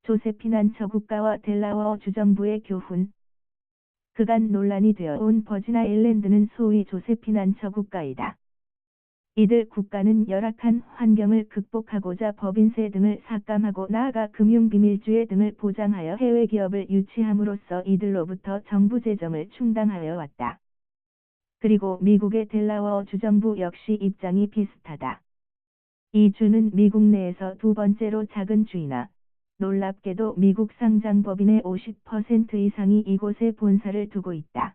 조세피난처 국가와 델라웨어 주정부의 교훈. 그간 논란이 되어 온 버진 아일랜드는 소위 조세피난처 국가이다. 이들 국가는 열악한 환경을 극복하고자 법인세 등을 삭감하고 나아가 금융비밀주의 등을 보장하여 해외 기업을 유치함으로써 이들로부터 정부 재정을 충당하여 왔다. 그리고 미국의 델라웨어 주정부 역시 입장이 비슷하다. 이 주는 미국 내에서 두 번째로 작은 주이나 놀랍게도 미국 상장 법인의 50% 이상이 이곳에 본사를 두고 있다.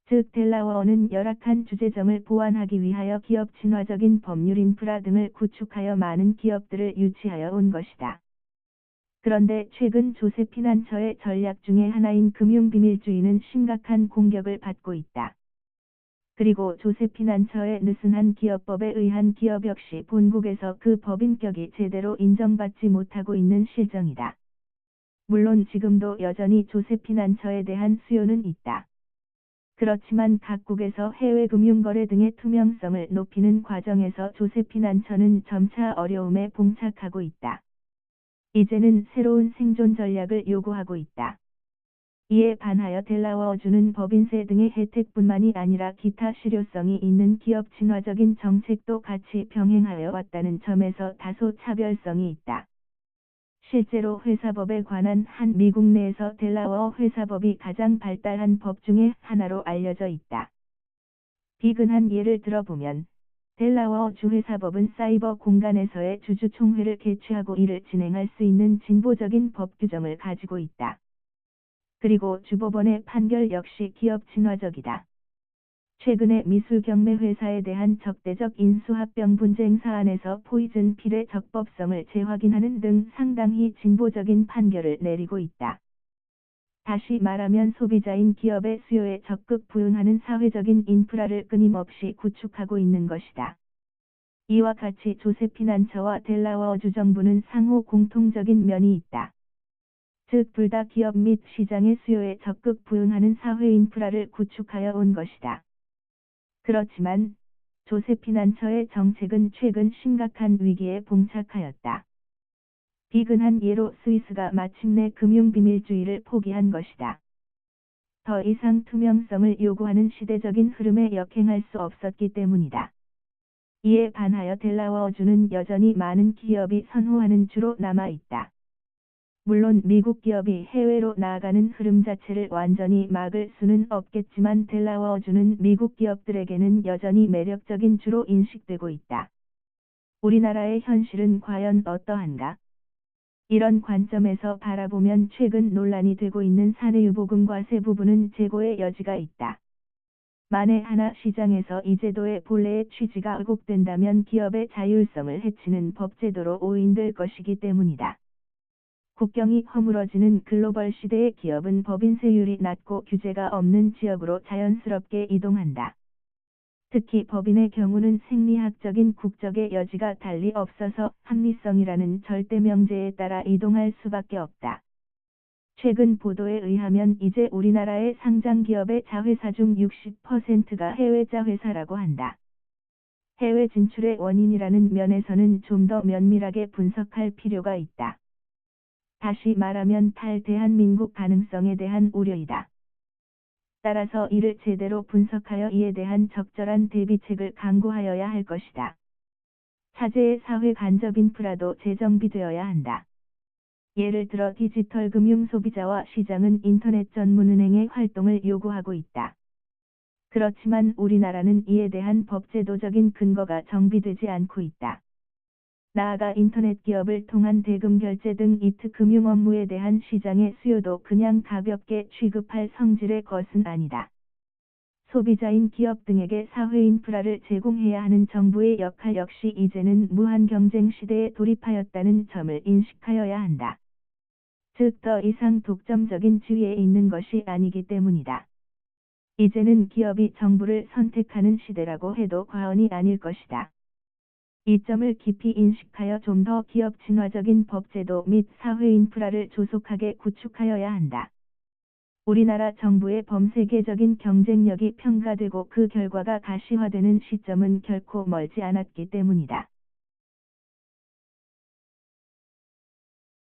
즉 델라웨어는 열악한 주재정을 보완하기 위하여 기업 친화적인 법률 인프라 등을 구축하여 많은 기업들을 유치하여 온 것이다. 그런데 최근 조세피난처의 전략 중에 하나인 금융비밀주의는 심각한 공격을 받고 있다. 그리고 조세피난처의 느슨한 기업법에 의한 기업 역시 본국에서 그 법인격이 제대로 인정받지 못하고 있는 실정이다. 물론 지금도 여전히 조세피난처에 대한 수요는 있다. 그렇지만 각국에서 해외 금융거래 등의 투명성을 높이는 과정에서 조세피난처는 점차 어려움에 봉착하고 있다. 이제는 새로운 생존 전략을 요구하고 있다. 이에 반하여 델라웨어주는 법인세 등의 혜택뿐만이 아니라 기타 실효성이 있는 기업 친화적인 정책도 같이 병행하여 왔다는 점에서 다소 차별성이 있다. 실제로 회사법에 관한 한 미국 내에서 델라웨어 회사법이 가장 발달한 법 중에 하나로 알려져 있다. 비근한 예를 들어보면 델라웨어 주 회사법은 사이버 공간에서의 주주총회를 개최하고 이를 진행할 수 있는 진보적인 법 규정을 가지고 있다. 그리고 주법원의 판결 역시 기업 친화적이다. 최근에 미술 경매 회사에 대한 적대적 인수합병 분쟁 사안에서 포이즌 필의 적법성을 재확인하는 등 상당히 진보적인 판결을 내리고 있다. 다시 말하면 소비자인 기업의 수요에 적극 부응하는 사회적인 인프라를 끊임없이 구축하고 있는 것이다. 이와 같이 조세피난처와 델라웨어 주정부는 상호 공통적인 면이 있다. 즉 둘 다 기업 및 시장의 수요에 적극 부응하는 사회 인프라를 구축하여 온 것이다. 그렇지만 조세피난처의 정책은 최근 심각한 위기에 봉착하였다. 비근한 예로 스위스가 마침내 금융비밀주의를 포기한 것이다. 더 이상 투명성을 요구하는 시대적인 흐름에 역행할 수 없었기 때문이다. 이에 반하여 델라웨어주는 여전히 많은 기업이 선호하는 주로 남아있다. 물론 미국 기업이 해외로 나아가는 흐름 자체를 완전히 막을 수는 없겠지만 델라웨어주는 미국 기업들에게는 여전히 매력적인 주로 인식되고 있다. 우리나라의 현실은 과연 어떠한가? 이런 관점에서 바라보면 최근 논란이 되고 있는 사내유보금과세 부분은 재고의 여지가 있다. 만에 하나 시장에서 이 제도의 본래의 취지가 왜곡된다면 기업의 자율성을 해치는 법제도로 오인될 것이기 때문이다. 국경이 허물어지는 글로벌 시대의 기업은 법인세율이 낮고 규제가 없는 지역으로 자연스럽게 이동한다. 특히 법인의 경우는 생리학적인 국적의 여지가 달리 없어서 합리성이라는 절대 명제에 따라 이동할 수밖에 없다. 최근 보도에 의하면 이제 우리나라의 상장 기업의 자회사 중 60%가 해외 자회사라고 한다. 해외 진출의 원인이라는 면에서는 좀 더 면밀하게 분석할 필요가 있다. 다시 말하면 탈대한민국 가능성에 대한 우려이다. 따라서 이를 제대로 분석하여 이에 대한 적절한 대비책을 강구하여야 할 것이다. 차제의 사회 간접 인프라도 재정비되어야 한다. 예를 들어 디지털 금융 소비자와 시장은 인터넷 전문은행의 활동을 요구하고 있다. 그렇지만 우리나라는 이에 대한 법제도적인 근거가 정비되지 않고 있다. 나아가 인터넷 기업을 통한 대금 결제 등 이트 금융 업무에 대한 시장의 수요도 그냥 가볍게 취급할 성질의 것은 아니다. 소비자인 기업 등에게 사회 인프라를 제공해야 하는 정부의 역할 역시 이제는 무한 경쟁 시대에 돌입하였다는 점을 인식하여야 한다. 즉 더 이상 독점적인 지위에 있는 것이 아니기 때문이다. 이제는 기업이 정부를 선택하는 시대라고 해도 과언이 아닐 것이다. 이 점을 깊이 인식하여 좀 더 기업 친화적인 법제도 및 사회 인프라를 조속하게 구축하여야 한다. 우리나라 정부의 범세계적인 경쟁력이 평가되고 그 결과가 가시화되는 시점은 결코 멀지 않았기 때문이다.